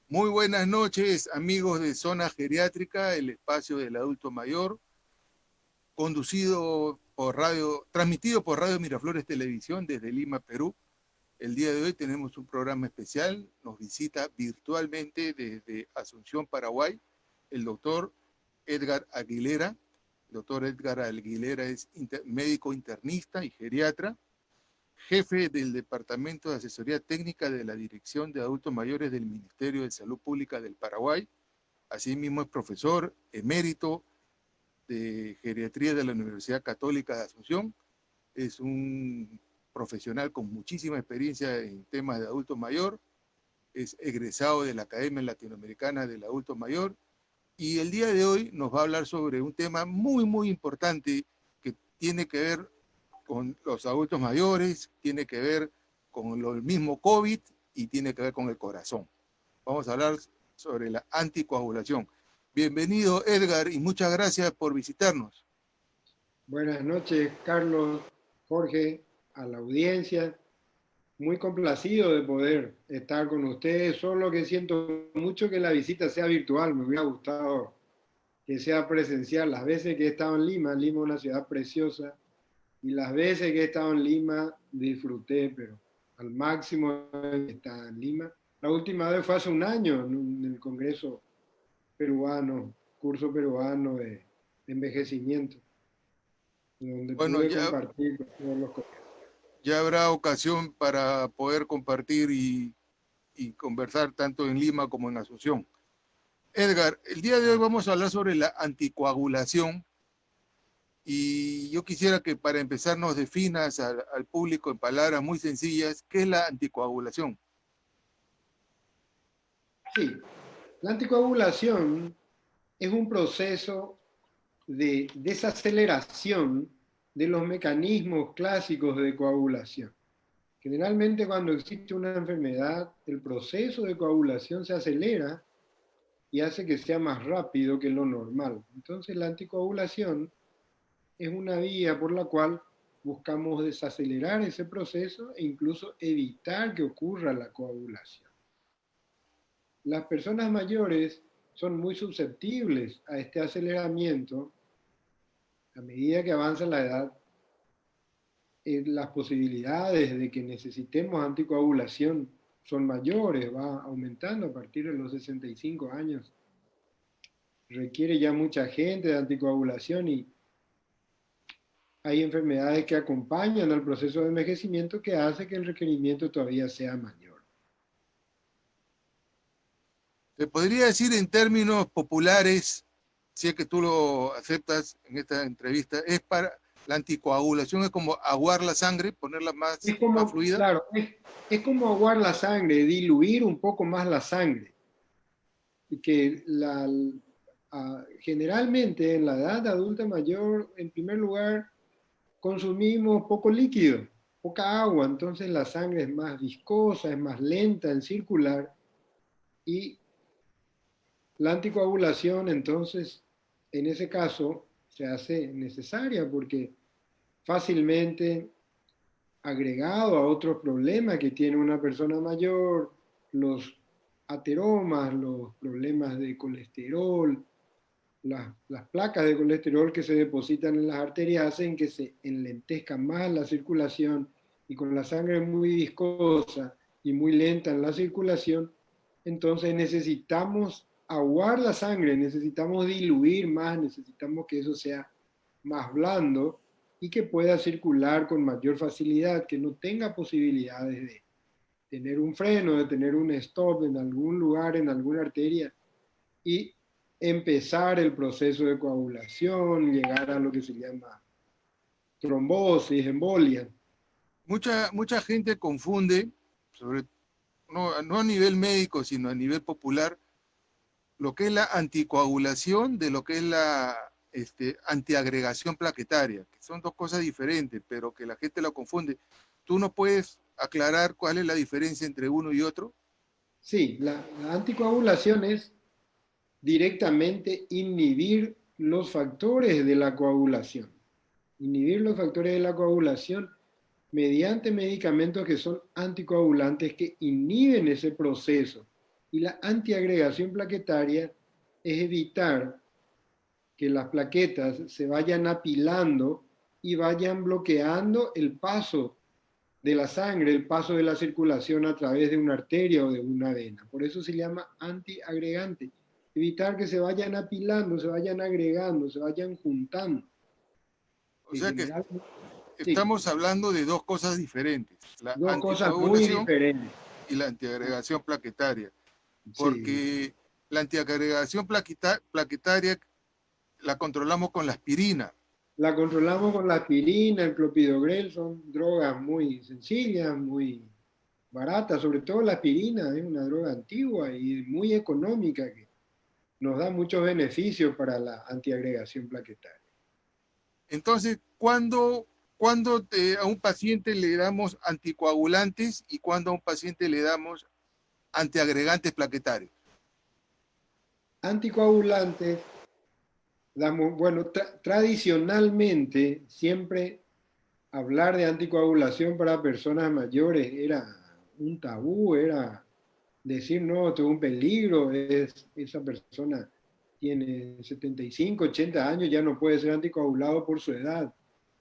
Muy buenas noches, amigos de Zona Geriátrica, el espacio del adulto mayor, conducido por radio, transmitido por Radio Miraflores Televisión desde Lima, Perú. El día de hoy tenemos un programa especial, nos visita virtualmente desde Asunción, Paraguay, el doctor Edgar Aguilera. El doctor Edgar Aguilera es médico internista y geriatra, jefe del Departamento de Asesoría Técnica de la Dirección de Adultos Mayores del Ministerio de Salud Pública del Paraguay. Asimismo es profesor emérito de geriatría de la Universidad Católica de Asunción. Es un profesional con muchísima experiencia en temas de adulto mayor. Es egresado de la Academia Latinoamericana del Adulto Mayor. Y el día de hoy nos va a hablar sobre un tema muy importante que tiene que ver con los adultos mayores, tiene que ver con el mismo COVID y tiene que ver con el corazón. Vamos a hablar sobre la anticoagulación. Bienvenido, Edgar, y muchas gracias por visitarnos. Buenas noches, Carlos, Jorge, a la audiencia. Muy complacido de poder estar con ustedes, solo que siento mucho que la visita sea virtual. Me hubiera gustado que sea presencial. Las veces que he estado en Lima, Lima es una ciudad preciosa, y las veces que he estado en Lima disfruté, pero al máximo estar en Lima. La última vez fue hace un año en el Congreso peruano, curso peruano de envejecimiento, donde Bueno, pude compartir con todos los colegas. ya habrá ocasión para poder compartir y conversar tanto en Lima como en Asunción. Edgar, el día de hoy vamos a hablar sobre la anticoagulación y yo quisiera que para empezar nos definas al público en palabras muy sencillas qué es la anticoagulación. Sí, la anticoagulación es un proceso de desaceleración de los mecanismos clásicos de coagulación. Generalmente cuando existe una enfermedad, el proceso de coagulación se acelera y hace que sea más rápido que lo normal. Entonces la anticoagulación es una vía por la cual buscamos desacelerar ese proceso e incluso evitar que ocurra la coagulación. Las personas mayores son muy susceptibles a este aceleramiento. A medida que avanza la edad, las posibilidades de que necesitemos anticoagulación son mayores, va aumentando a partir de los 65 años. Requiere ya mucha gente de anticoagulación y hay enfermedades que acompañan al proceso de envejecimiento que hace que el requerimiento todavía sea mayor. ¿Te podría decir en términos populares, si es que tú lo aceptas en esta entrevista, es para la anticoagulación es como aguar la sangre, ponerla Es más como, fluida? claro, es como aguar la sangre, diluir un poco más la sangre. Y que generalmente en la edad adulta mayor, en primer lugar, consumimos poco líquido, poca agua, entonces la sangre es más viscosa, es más lenta en circular y la anticoagulación entonces en ese caso se hace necesaria porque fácilmente agregado a otros problemas que tiene una persona mayor, los ateromas, los problemas de colesterol, las placas de colesterol que se depositan en las arterias hacen que se enlentezca más la circulación y con la sangre muy viscosa y muy lenta en la circulación, entonces necesitamos aguar la sangre, necesitamos diluir más, necesitamos que eso sea más blando y que pueda circular con mayor facilidad, que no tenga posibilidades de tener un freno, de tener un stop en algún lugar, en alguna arteria y empezar el proceso de coagulación, llegar a lo que se llama trombosis, embolia. Mucha gente confunde, sobre, no a nivel médico, sino a nivel popular, lo que es la anticoagulación de lo que es la antiagregación plaquetaria, que son dos cosas diferentes, pero que la gente lo confunde. ¿Tú no puedes aclarar cuál es la diferencia entre uno y otro? Sí, la anticoagulación es directamente inhibir los factores de la coagulación. Inhibir los factores de la coagulación mediante medicamentos que son anticoagulantes que inhiben ese proceso. Y la antiagregación plaquetaria es evitar que las plaquetas se vayan apilando y vayan bloqueando el paso de la sangre, el paso de la circulación a través de una arteria o de una vena. Por eso se llama antiagregante. Evitar que se vayan apilando, se vayan agregando, se vayan juntando. O En sea que general, sí, estamos hablando de dos cosas diferentes, la dos cosas muy anticoagulación diferentes. y la antiagregación plaquetaria, Sí, porque la antiagregación plaquetaria la controlamos con la aspirina. la controlamos con la aspirina, el clopidogrel, son drogas muy sencillas, muy baratas, sobre todo la aspirina es una droga antigua y muy económica que nos da muchos beneficios para la antiagregación plaquetaria. Entonces, ¿cuándo a un paciente le damos anticoagulantes y cuándo a un paciente le damos antiagregantes plaquetarios? Anticoagulantes, bueno, tradicionalmente siempre hablar de anticoagulación para personas mayores era un tabú, era decir, no, esto es un peligro, esa persona tiene 75, 80 años, ya no puede ser anticoagulado por su edad.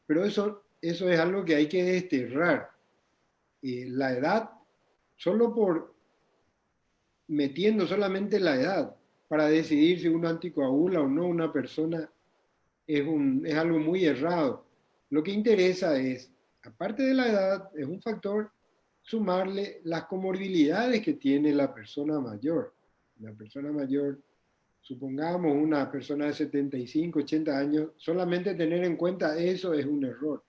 Pero eso es algo que hay que desterrar. La edad, solo por metiendo solamente la edad para decidir si uno anticoagula o no una persona es algo muy errado. Lo que interesa es, aparte de la edad, es un factor sumarle las comorbilidades que tiene la persona mayor. La persona mayor, supongamos una persona de 75, 80 años, solamente tener en cuenta eso es un error.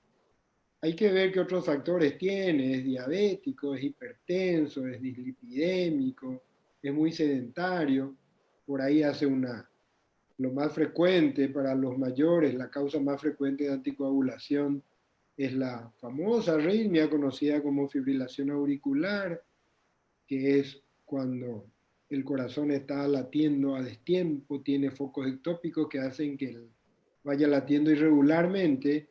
Hay que ver qué otros factores tiene, es diabético, es hipertenso, es dislipidémico, es muy sedentario, por ahí hace lo más frecuente para los mayores, la causa más frecuente de anticoagulación es la famosa arritmia conocida como fibrilación auricular, que es cuando el corazón está latiendo a destiempo, tiene focos ectópicos que hacen que vaya latiendo irregularmente.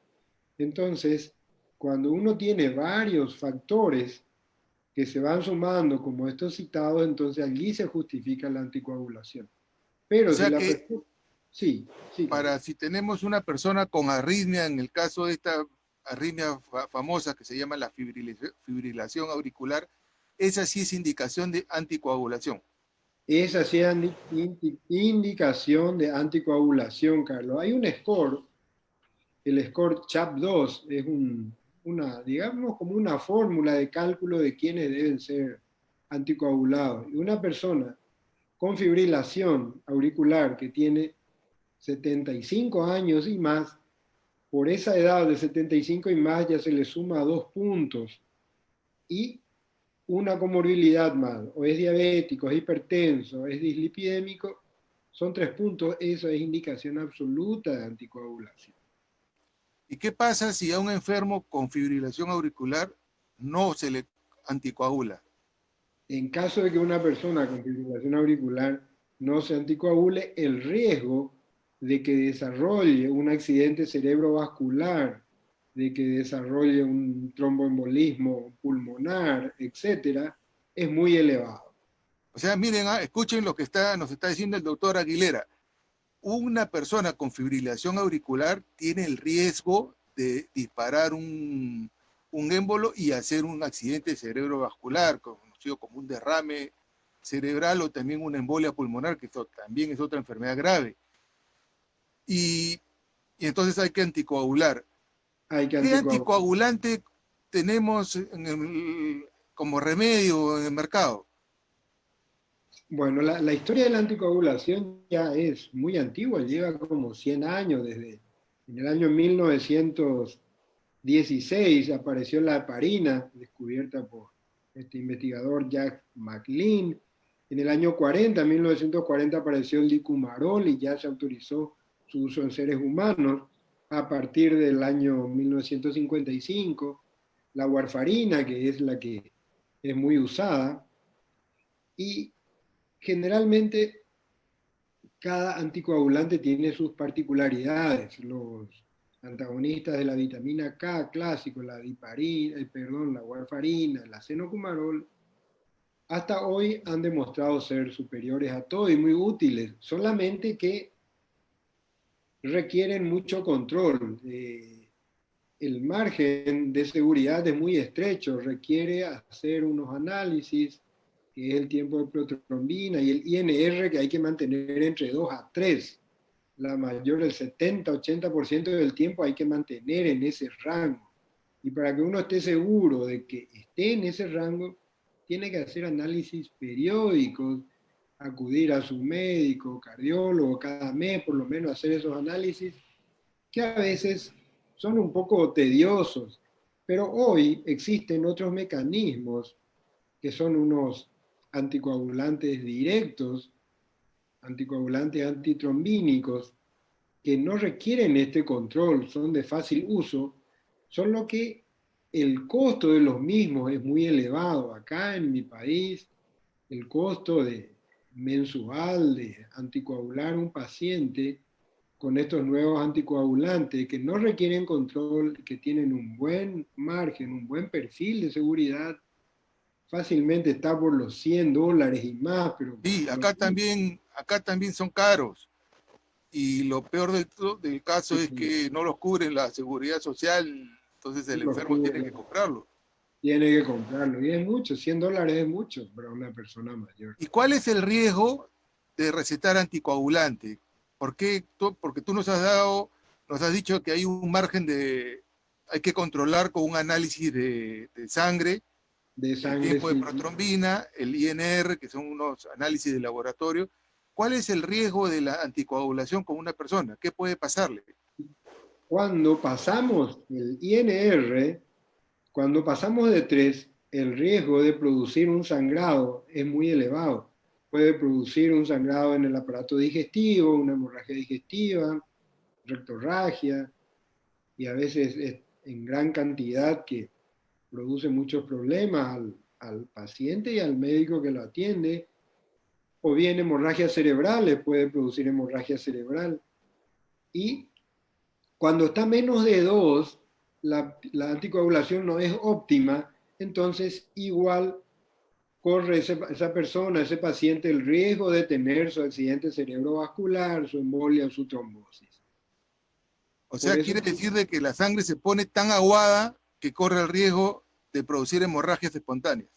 Entonces, cuando uno tiene varios factores que se van sumando, como estos citados, entonces allí se justifica la anticoagulación. O Pero si sea la que persona... Sí, sí, Carlos. para si tenemos una persona con arritmia, en el caso de esta arritmia famosa que se llama la fibrilación auricular, esa sí es indicación de anticoagulación. Esa sí es indicación de anticoagulación, Carlos. Hay un score, el score CHAP-2, es digamos, como una fórmula de cálculo de quiénes deben ser anticoagulados. Y una persona con fibrilación auricular que tiene 75 años y más, por esa edad de 75 y más ya se le suma 2 puntos. Y una comorbilidad más, o es diabético, es hipertenso, es dislipidémico, son 3 puntos, eso es indicación absoluta de anticoagulación. ¿Y qué pasa si a un enfermo con fibrilación auricular no se le anticoagula? En caso de que una persona con fibrilación auricular no se anticoagule, el riesgo de que desarrolle un accidente cerebrovascular, de que desarrolle un tromboembolismo pulmonar, etcétera, es muy elevado. O sea, miren, escuchen lo que nos está diciendo el doctor Aguilera. Una persona con fibrilación auricular tiene el riesgo de disparar un émbolo y hacer un accidente cerebrovascular, conocido como un derrame cerebral o también una embolia pulmonar, que eso también es otra enfermedad grave. Y, y entonces hay que anticoagular. Hay que ¿Qué anticoagular. anticoagulante tenemos como remedio en el mercado? Bueno, la historia de la anticoagulación ya es muy antigua, lleva como 100 años, desde en el año 1916 apareció la heparina, descubierta por este investigador Jack McLean. En el año 40, 1940, apareció el dicumarol y ya se autorizó su uso en seres humanos. A partir del año 1955, la warfarina, que es la que es muy usada, y generalmente cada anticoagulante tiene sus particularidades. Los antagonistas de la vitamina K clásico, la diparina, la warfarina, la cenocumarol, hasta hoy han demostrado ser superiores a todo y muy útiles, solamente que requieren mucho control. El margen de seguridad es muy estrecho, requiere hacer unos análisis, que es el tiempo de protrombina, y el INR que hay que mantener entre 2 a 3. La mayor, el 70-80% del tiempo hay que mantener en ese rango. Y para que uno esté seguro de que esté en ese rango, tiene que hacer análisis periódicos, acudir a su médico, cardiólogo, cada mes por lo menos hacer esos análisis, que a veces son un poco tediosos, pero hoy existen otros mecanismos que son unos anticoagulantes directos, anticoagulantes antitrombínicos, que no requieren este control, son de fácil uso, solo que el costo de los mismos es muy elevado. Acá en mi país, el costo mensual de anticoagular un paciente con estos nuevos anticoagulantes que no requieren control, que tienen un buen margen, un buen perfil de seguridad, fácilmente está por los $100 y más, pero Sí, acá también son caros. Y lo peor del caso es que no los cubre la seguridad social, entonces el los enfermo tiene cubre, que comprarlo. tiene que comprarlo. Y es mucho, $100 es mucho para una persona mayor. ¿Y cuál es el riesgo de recetar anticoagulante? ¿Por qué? Porque tú nos has dicho que hay un margen hay que controlar con un análisis de sangre, De el sangre, tiempo de sí. protrombina, el INR, que son unos análisis de laboratorio. ¿Cuál es el riesgo de la anticoagulación con una persona? ¿Qué puede pasarle? Cuando pasamos el INR, cuando pasamos de 3, el riesgo de producir un sangrado es muy elevado. Puede producir un sangrado en el aparato digestivo, una hemorragia digestiva, rectorragia, y a veces es en gran cantidad que produce muchos problemas al paciente y al médico que lo atiende, o bien hemorragias cerebrales, puede producir hemorragia cerebral. Y cuando está menos de 2, la anticoagulación no es óptima, entonces igual corre esa persona, ese paciente, el riesgo de tener su accidente cerebrovascular, su embolia o su trombosis. O Por sea, eso, quiere decir de que la sangre se pone tan aguada que corre el riesgo de producir hemorragias espontáneas.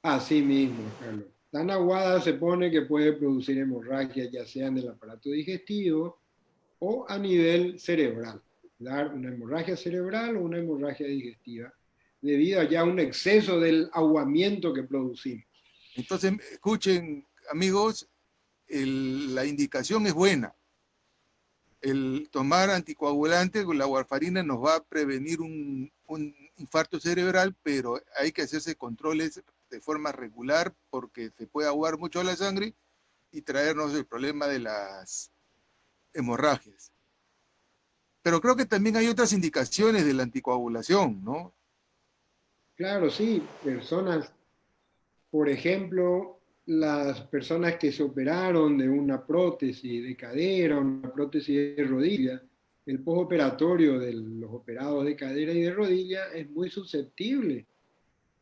así mismo, Carlos. Tan aguada se pone que puede producir hemorragia, ya sea en el aparato digestivo o a nivel cerebral, dar una hemorragia cerebral o una hemorragia digestiva, debido a ya un exceso del aguamiento que producimos. Entonces, escuchen, amigos, la indicación es buena. El tomar anticoagulante con la warfarina nos va a prevenir un infarto cerebral, pero hay que hacerse controles de forma regular porque se puede aguar mucho la sangre y traernos el problema de las hemorragias. Pero creo que también hay otras indicaciones de la anticoagulación, ¿no? Claro, sí, personas, por ejemplo, las personas que se operaron de una prótesis de cadera, una prótesis de rodilla, el postoperatorio de los operados de cadera y de rodilla es muy susceptible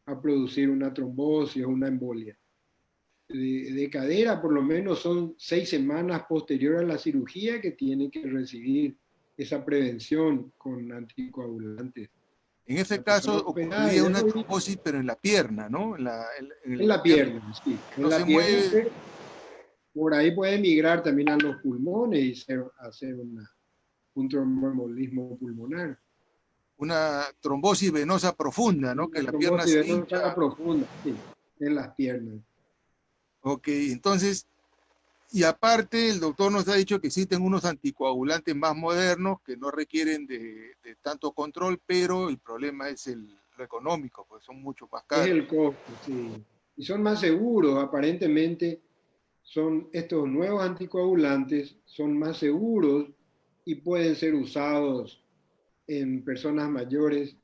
a producir una trombosis o una embolia. De cadera por lo menos son 6 semanas posterior a la cirugía que tiene que recibir esa prevención con anticoagulantes. En ese La persona caso operada y ocurriría de una rodilla, trombosis, pero en la pierna, ¿no? en La la pierna. pierna, sí, en No se la pierna, mueve, pero por ahí puede migrar también a los pulmones y hacer un tromboembolismo pulmonar. una trombosis venosa profunda, ¿no? Que Una la pierna trombosis se venosa hincha. profunda, sí, en las piernas. Ok, entonces, y aparte el doctor nos ha dicho que existen unos anticoagulantes más modernos que no requieren de tanto control, pero el problema es lo económico, pues son mucho más Es caros. el costo, sí. Y son más seguros, aparentemente, son estos nuevos anticoagulantes, son más seguros y pueden ser usados en personas mayores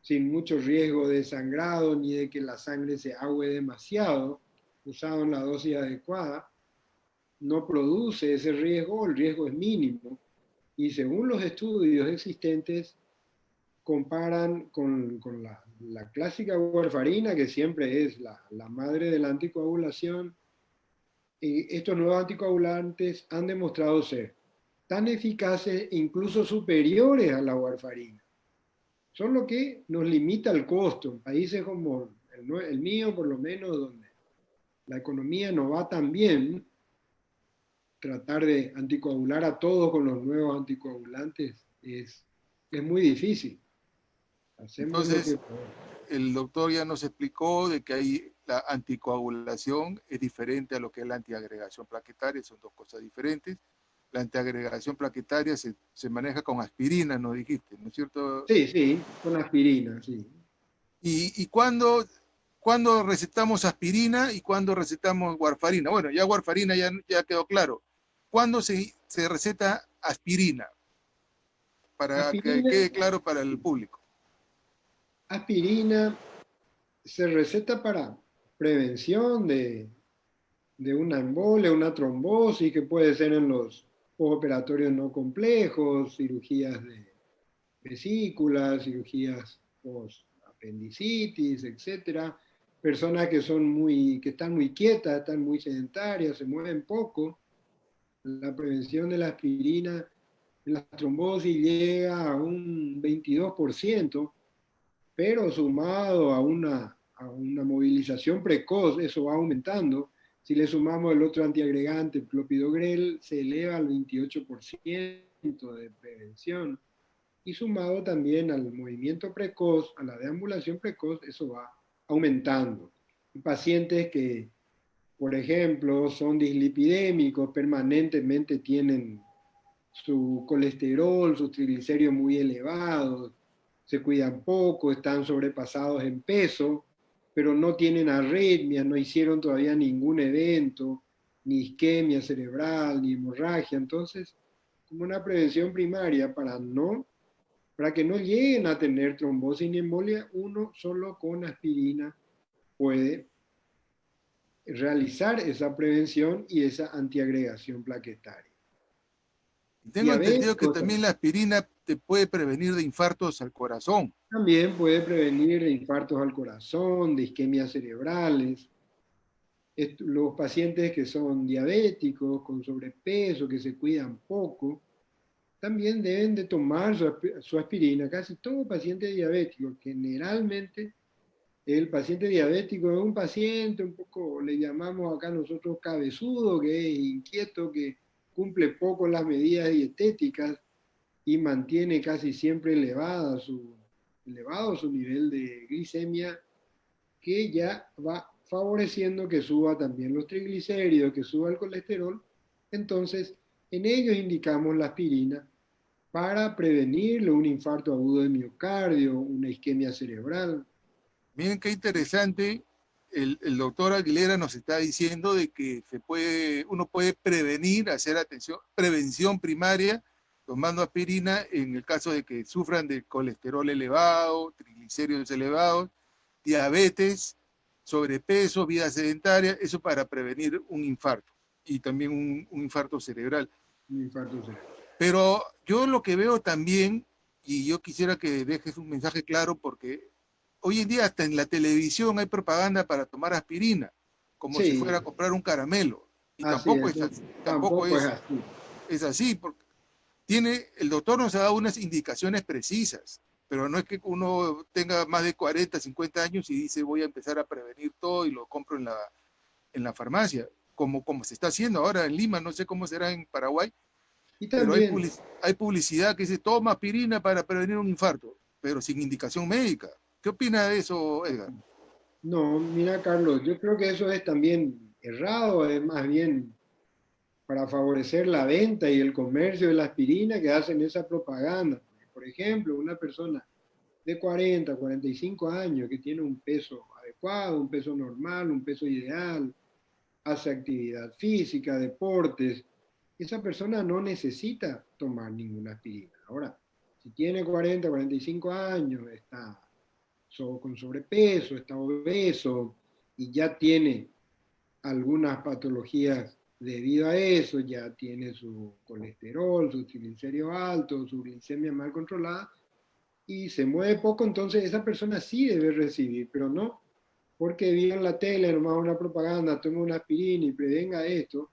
sin mucho riesgo de sangrado ni de que la sangre se agüe demasiado, usado en la dosis adecuada, no produce ese riesgo, el riesgo es mínimo. Y según los estudios existentes, comparan con la clásica warfarina, que siempre es la madre de la anticoagulación. Y estos nuevos anticoagulantes han demostrado ser tan eficaces e incluso superiores a la warfarina. Solo que nos limita el costo. En países como el mío, por lo menos, donde la economía no va tan bien, tratar de anticoagular a todos con los nuevos anticoagulantes es muy difícil. Hacemos lo que Entonces, podemos. el doctor ya nos explicó de que hay la anticoagulación es diferente a lo que es la antiagregación plaquetaria, son dos cosas diferentes. La antiagregación plaquetaria se maneja con aspirina, nos dijiste, ¿no es cierto? Sí, sí, con aspirina, sí. ¿Y cuándo recetamos aspirina y cuándo recetamos warfarina? Bueno, ya warfarina ya quedó claro. ¿Cuándo se receta aspirina? Para que Aspirina, quede claro para el público. aspirina se receta para prevención de una embolia, una trombosis, que puede ser en los postoperatorios no complejos, cirugías de vesículas, cirugías post-apendicitis, etcétera. Personas que están muy quietas, están muy sedentarias, se mueven poco. La prevención de la aspirina en la trombosis llega a un 22%, pero sumado a una movilización precoz, eso va aumentando. Si le sumamos el otro antiagregante, el clopidogrel, se eleva al 28% de prevención. Y sumado también al movimiento precoz, a la deambulación precoz, eso va aumentando. Y pacientes que, por ejemplo, son dislipidémicos, permanentemente tienen su colesterol, sus triglicéridos muy elevados, se cuidan poco, están sobrepasados en peso, pero no tienen arritmias, no hicieron todavía ningún evento, ni isquemia cerebral, ni hemorragia. Entonces, como una prevención primaria para que no lleguen a tener trombosis ni embolia, uno solo con aspirina puede realizar esa prevención y esa antiagregación plaquetaria. Tengo entendido que Diabéticos también la aspirina te puede prevenir de infartos al corazón. también puede prevenir de infartos al corazón, de isquemias cerebrales. Los pacientes que son diabéticos, con sobrepeso, que se cuidan poco, también deben de tomar su aspirina. Casi todo paciente diabético, generalmente el paciente diabético es un paciente un poco, le llamamos acá nosotros cabezudo, que es inquieto, que cumple poco las medidas dietéticas y mantiene casi siempre elevado su nivel de glicemia, que ya va favoreciendo que suba también los triglicéridos, que suba el colesterol. Entonces, en ellos indicamos la aspirina para prevenirle un infarto agudo de miocardio, una isquemia cerebral. Miren qué interesante, el doctor Aguilera nos está diciendo de que uno puede prevenir, hacer prevención primaria tomando aspirina en el caso de que sufran de colesterol elevado, triglicéridos elevados, diabetes, sobrepeso, vida sedentaria, eso para prevenir un infarto y también un infarto cerebral. Un infarto cerebral. Pero yo lo que veo también, y yo quisiera que dejes un mensaje claro, porque hoy en día hasta en la televisión hay propaganda para tomar aspirina, como si fuera Sí, a comprar un caramelo. Y así tampoco es. es, tampoco Tampoco es así. es así, porque el doctor nos ha dado unas indicaciones precisas, pero no es que uno tenga más de 40, 50 años y dice voy a empezar a prevenir todo y lo compro en la farmacia, como se está haciendo ahora en Lima, no sé cómo será en Paraguay, Y pero también, hay publicidad que dice toma aspirina para prevenir un infarto, pero sin indicación médica. ¿Qué opina de eso, Edgar? no, mira Carlos, yo creo que eso es también errado, es más bien para favorecer la venta y el comercio de la aspirina que hacen esa propaganda. Por ejemplo, una persona de 40, 45 años que tiene un peso adecuado, un peso normal, un peso ideal, hace actividad física, deportes, esa persona no necesita tomar ninguna aspirina. Ahora, si tiene 40, 45 años, está con sobrepeso, está obeso y ya tiene algunas patologías debido a eso, ya tiene su colesterol, su triglicéridos altos, su glicemia mal controlada, y se mueve poco, entonces esa persona sí debe recibir, pero no porque vio en la tele nomás una propaganda, tome una aspirina y prevenga esto,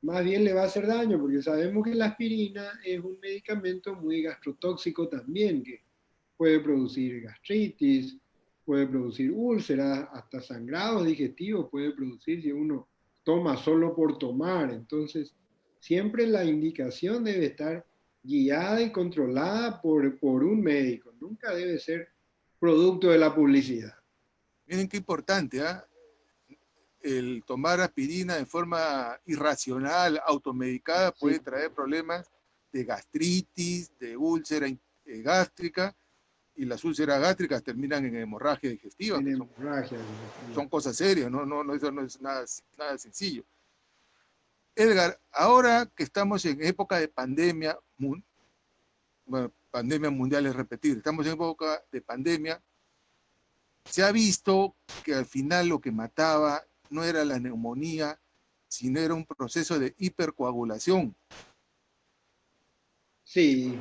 más bien le va a hacer daño, porque sabemos que la aspirina es un medicamento muy gastrotóxico también, que puede producir gastritis, puede producir úlceras, hasta sangrados digestivos puede producir si uno toma solo por tomar. Entonces, siempre la indicación debe estar guiada y controlada por un médico, nunca debe ser producto de la publicidad. Miren qué importante, ¿ah? El tomar aspirina de forma irracional, automedicada, puede Sí, traer problemas de gastritis, de úlcera gástrica, y las úlceras gástricas terminan en hemorragia digestiva, en que hemorragia son digestiva. cosas serias, eso no es nada sencillo. Edgar, ahora que estamos en época de pandemia, bueno, pandemia mundial es repetir, estamos en época de pandemia, se ha visto que al final lo que mataba no era la neumonía, sino era un proceso de hipercoagulación. Sí,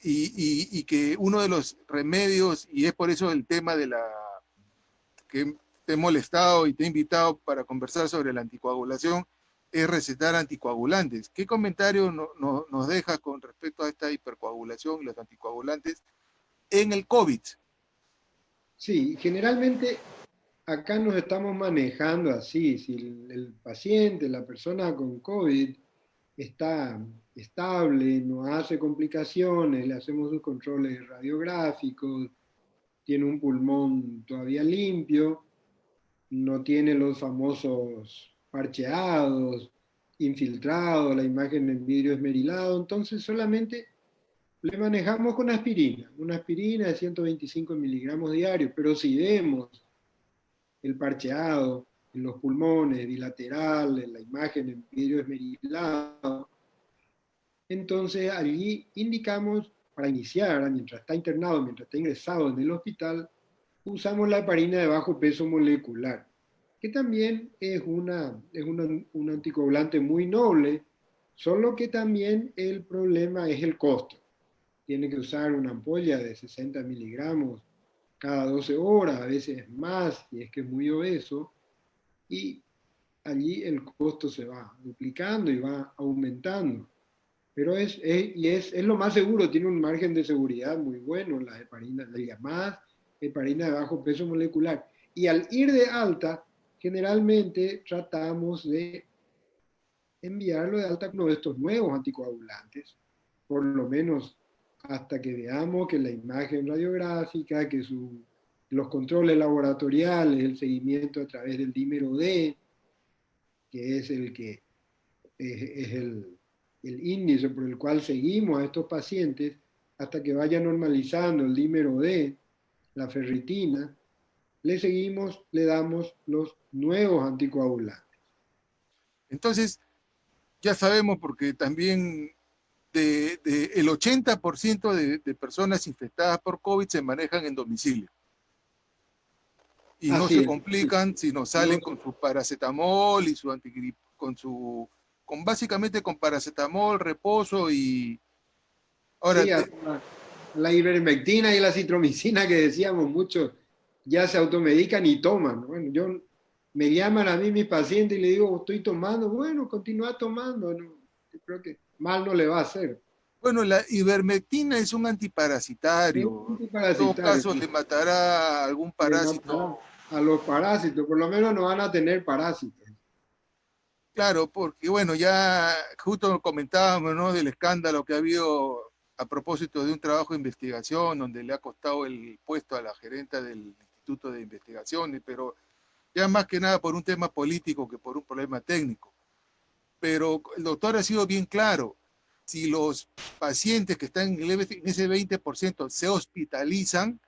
Y que uno de los remedios, y es por eso el tema de la que te he molestado y te he invitado para conversar sobre la anticoagulación, es recetar anticoagulantes. ¿Qué comentario nos dejas con respecto a esta hipercoagulación y los anticoagulantes en el COVID? sí, generalmente acá nos estamos manejando así, si el paciente, la persona con COVID está estable, no hace complicaciones, le hacemos sus controles radiográficos, tiene un pulmón todavía limpio, no tiene los famosos parcheados, infiltrados, la imagen en vidrio esmerilado, entonces solamente le manejamos con aspirina, una aspirina de 125 miligramos diarios, pero si vemos el parcheado en los pulmones, bilateral, en la imagen en vidrio esmerilado, entonces allí indicamos para iniciar, mientras está internado, mientras está ingresado en el hospital, usamos la heparina de bajo peso molecular, que también es un anticoagulante muy noble, solo que también el problema es el costo. Tiene que usar una ampolla de 60 miligramos cada 12 horas, a veces más, si es que es muy obeso, y allí el costo se va duplicando y va aumentando. Pero es lo más seguro, tiene un margen de seguridad muy bueno, las heparinas, las llamadas heparina de bajo peso molecular. Y al ir de alta, generalmente tratamos de enviarlo de alta con uno de estos nuevos anticoagulantes, por lo menos hasta que veamos que la imagen radiográfica, que los controles laboratoriales, el seguimiento a través del dímero D, que es el que es el índice por el cual seguimos a estos pacientes hasta que vaya normalizando el dímero D, la ferritina, le seguimos, le damos los nuevos anticoagulantes. Entonces, ya sabemos porque también el 80% de personas infectadas por COVID se manejan en domicilio y no Así se es. complican, sino No, salen con su paracetamol y su antigrip, con básicamente con paracetamol, reposo y ahora sí, la ivermectina y la citromicina que decíamos muchos ya se automedican y toman. Bueno, me llaman a mí mis pacientes y le digo, estoy tomando, bueno, continúa tomando, no, yo creo que mal no le va a hacer. bueno, la ivermectina es un Es antiparasitario. En todo antiparasitario, caso, le matará algún le parásito. matará a los parásitos, por lo menos no van a tener parásitos. Claro, porque bueno, ya justo comentábamos, ¿no?, del escándalo que ha habido a propósito de un trabajo de investigación donde le ha costado el puesto a la gerenta del Instituto de Investigaciones, pero ya más que nada por un tema político que por un problema técnico. Pero el doctor ha sido bien claro, si los pacientes que están en ese 20% se hospitalizan,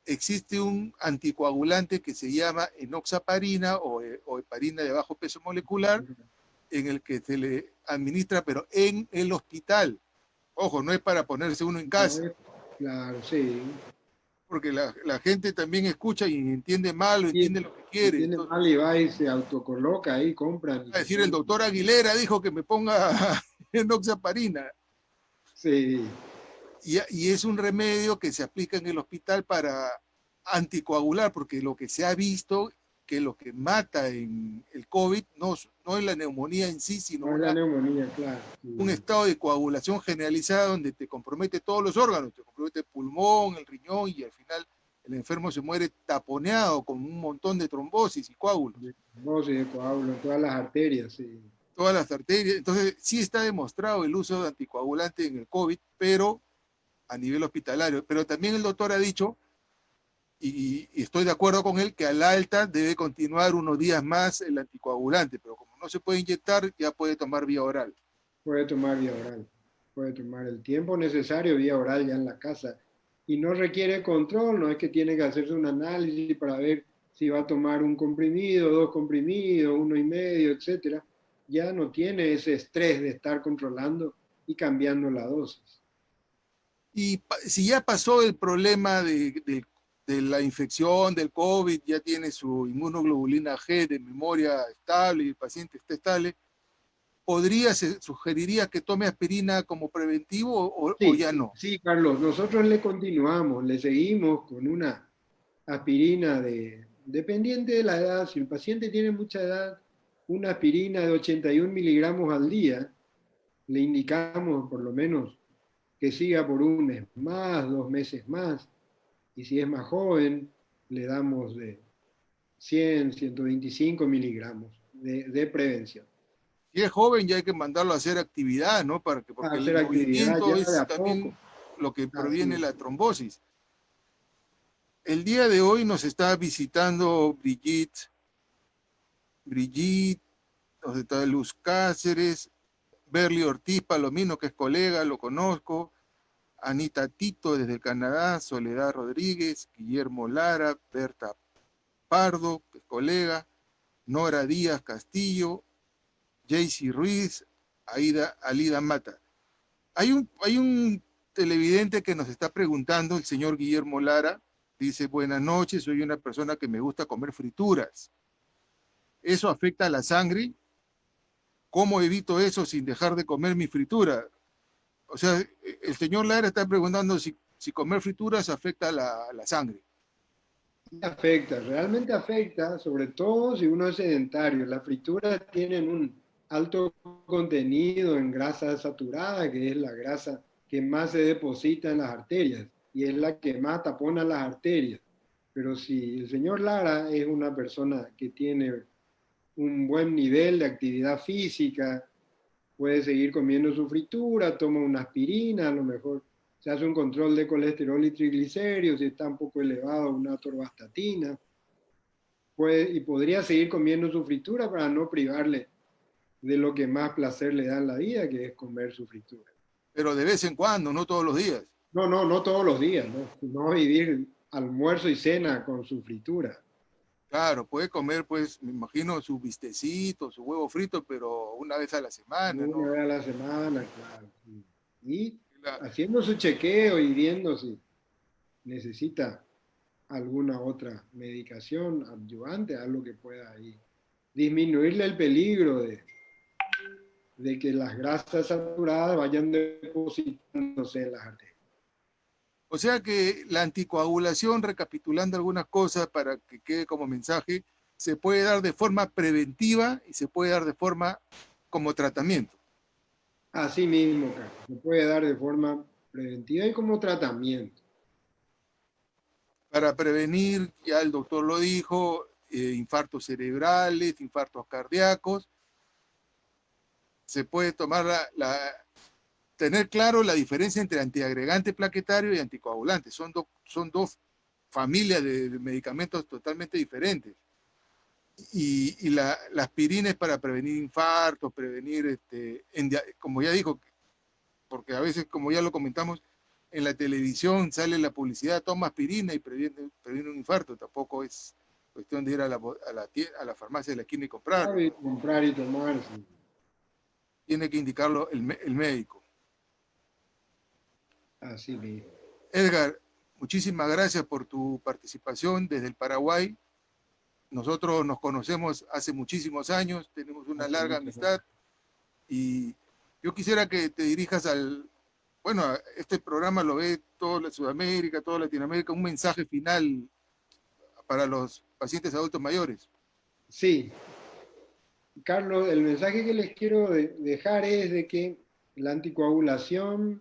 existe un anticoagulante que se llama enoxaparina o heparina de bajo peso molecular, en el que se le administra, pero en el hospital. Ojo, no es para ponerse uno en No casa, es, claro, sí. porque la gente también escucha y entiende mal o Y entiende lo que quiere. entiende Entonces, mal y va y se autocoloca ahí, compran y va a se decir, el ponen. doctor Aguilera dijo que me ponga enoxaparina. Sí, y es un remedio que se aplica en el hospital para anticoagular, porque lo que se ha visto que lo que mata en el COVID no es la neumonía en sí, sino No es la neumonía, claro. un Sí. estado de coagulación generalizada donde te compromete todos los órganos, te compromete el pulmón, el riñón, y al final el enfermo se muere taponeado con un montón de trombosis y coágulos. De trombosis, de coágulo en todas las arterias, sí. Todas las arterias. Entonces, sí está demostrado el uso de anticoagulante en el COVID, pero a nivel hospitalario. Pero también el doctor ha dicho, y estoy de acuerdo con él, que al alta debe continuar unos días más el anticoagulante, pero como no se puede inyectar, ya puede tomar vía oral. Puede tomar vía oral, puede tomar el tiempo necesario vía oral ya en la casa. Y no requiere control, no es que tiene que hacerse un análisis para ver si va a tomar un comprimido, dos comprimidos, uno y medio, etcétera. Ya no tiene ese estrés de estar controlando y cambiando la dosis. Y si ya pasó el problema de la infección del COVID, ya tiene su inmunoglobulina G de memoria estable y el paciente está estable, sugeriría que tome aspirina como preventivo o Sí, ya no. sí, Carlos, nosotros le continuamos, le seguimos con una aspirina dependiente de la edad. Si el paciente tiene mucha edad, una aspirina de 81 miligramos al día, le indicamos por lo menos que siga por un mes más, 2 meses más. Y si es más joven, le damos de 100, 125 miligramos de prevención. Si es joven ya hay que mandarlo a hacer actividad, ¿no? Porque el Hacer actividad movimiento ya de es a poco. también lo que Así previene la trombosis. El día de hoy nos está visitando Brigitte, nos está Luz Cáceres, Berly Ortiz Palomino, que es colega, lo conozco, Anita Tito desde el Canadá, Soledad Rodríguez, Guillermo Lara, Berta Pardo, que es colega, Nora Díaz Castillo, Jaycee Ruiz, Alida Mata. Hay un televidente que nos está preguntando, el señor Guillermo Lara, dice, buenas noches, soy una persona que me gusta comer frituras. ¿Eso afecta a la sangre? ¿Cómo evito eso sin dejar de comer mi fritura? O sea, el señor Lara está preguntando si comer frituras afecta a la sangre. afecta, realmente afecta, sobre todo si uno es sedentario. Las frituras tienen un alto contenido en grasa saturada, que es la grasa que más se deposita en las arterias y es la que más tapona las arterias. Pero si el señor Lara es una persona que tiene un buen nivel de actividad física, puede seguir comiendo su fritura, toma una aspirina, a lo mejor se hace un control de colesterol y triglicéridos, si está un poco elevado, una atorvastatina, y podría seguir comiendo su fritura para no privarle de lo que más placer le da en la vida, que es comer su fritura. Pero de vez en cuando, no todos los días. No, no, no todos los días, no, no vivir almuerzo y cena con su fritura. Claro, puede comer, pues, me imagino, su bistecito, su huevo frito, pero una vez a la semana, Una ¿no? vez a la semana, claro. Y La- haciendo su chequeo y viendo si necesita alguna otra medicación adyuvante, algo que pueda ahí disminuirle el peligro de que las grasas saturadas vayan depositándose en las arterias. O sea que la anticoagulación, recapitulando algunas cosas para que quede como mensaje, se puede dar de forma preventiva y se puede dar de forma como tratamiento. Así mismo, Carlos, se puede dar de forma preventiva y como tratamiento. Para prevenir, ya el doctor lo dijo, infartos cerebrales, infartos cardíacos, se puede tener claro la diferencia entre antiagregante plaquetario y anticoagulante. Son dos familias de medicamentos totalmente diferentes. Y la aspirina es para prevenir infartos, prevenir, como ya dijo, porque a veces, como ya lo comentamos, en la televisión sale la publicidad, toma aspirina y previene un infarto. Tampoco es cuestión de ir a la farmacia de la esquina y comprarlo, Claro, y ¿no? comprar y tomar. Sí. Tiene que indicarlo el médico. Así mismo. Edgar, muchísimas gracias por tu participación desde el Paraguay. Nosotros nos conocemos hace muchísimos años, tenemos una Hace larga muchos años. amistad y yo quisiera que te dirijas bueno, este programa lo ve toda Sudamérica, toda Latinoamérica, un mensaje final para los pacientes adultos mayores. Sí, Carlos, el mensaje que les quiero dejar es de que la anticoagulación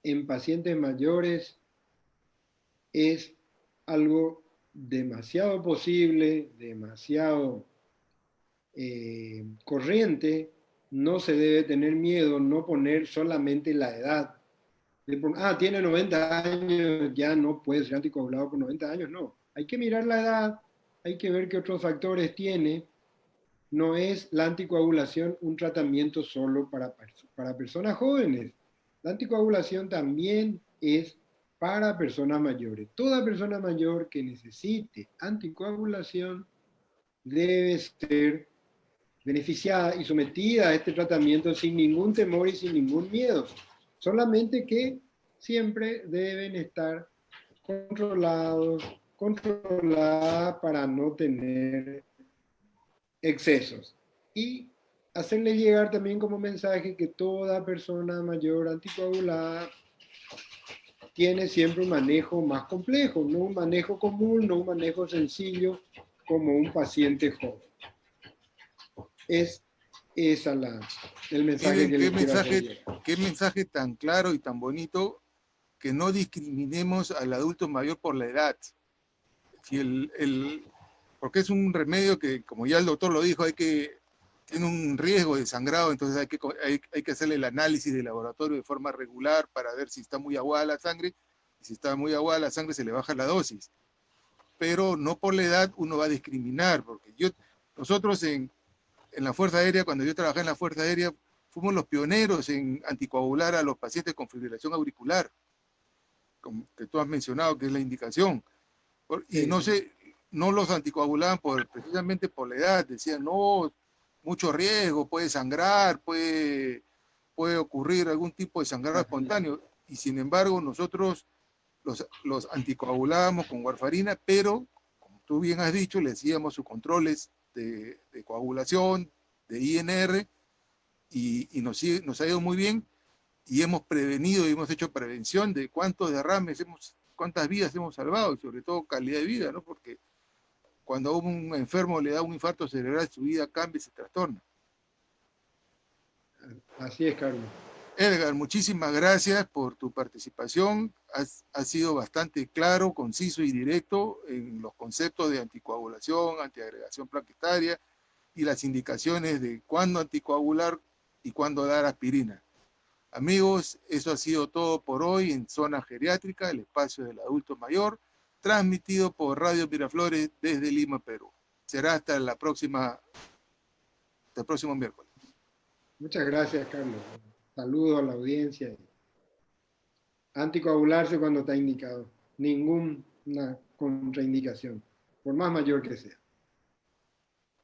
en pacientes mayores es algo demasiado posible, demasiado corriente. No se debe tener miedo, no poner solamente la edad. Tiene 90 años, ya no puede ser anticoagulado con 90 años, no. Hay que mirar la edad, hay que ver qué otros factores tiene. No es la anticoagulación un tratamiento solo para personas jóvenes. La anticoagulación también es para personas mayores. Toda persona mayor que necesite anticoagulación debe ser beneficiada y sometida a este tratamiento sin ningún temor y sin ningún miedo. Solamente que siempre deben estar controladas para no tener excesos. Y hacerle llegar también como mensaje que toda persona mayor anticoagulada tiene siempre un manejo más complejo, no un manejo común, no un manejo sencillo como un paciente joven. Es esa el mensaje Miren que les quiero hacer llegar. qué mensaje tan claro y tan bonito, que no discriminemos al adulto mayor por la edad. Si porque es un remedio que, como ya el doctor lo dijo, tiene un riesgo de sangrado, entonces hay que hacerle el análisis de laboratorio de forma regular para ver si está muy aguada la sangre. Si está muy aguada la sangre, se le baja la dosis. Pero no por la edad uno va a discriminar, porque nosotros en la Fuerza Aérea, cuando yo trabajé en la Fuerza Aérea, fuimos los pioneros en anticoagular a los pacientes con fibrilación auricular, como que tú has mencionado, que es la indicación. Y Sí, no sí. sé, no los anticoagulaban precisamente por la edad, decían, no, mucho riesgo, puede sangrar, puede ocurrir algún tipo de sangrado espontáneo. Y sin embargo, nosotros los anticoagulábamos con warfarina, pero, como tú bien has dicho, le hacíamos sus controles de coagulación, de INR, y nos ha ido muy bien, y hemos prevenido y hemos hecho prevención de cuántos derrames cuántas vidas hemos salvado, y sobre todo calidad de vida, ¿no? Porque cuando a un enfermo le da un infarto cerebral, su vida cambia y se trastorna. Así es, Carlos. Edgar, muchísimas gracias por tu participación. Has sido bastante claro, conciso y directo en los conceptos de anticoagulación, antiagregación plaquetaria y las indicaciones de cuándo anticoagular y cuándo dar aspirina. Amigos, eso ha sido todo por hoy en Zona Geriátrica, el espacio del adulto mayor, transmitido por Radio Miraflores desde Lima, Perú. Será hasta el próximo miércoles. Muchas gracias, Carlos. Saludos a la audiencia. Anticoagularse cuando está indicado. Ninguna contraindicación, por más mayor que sea.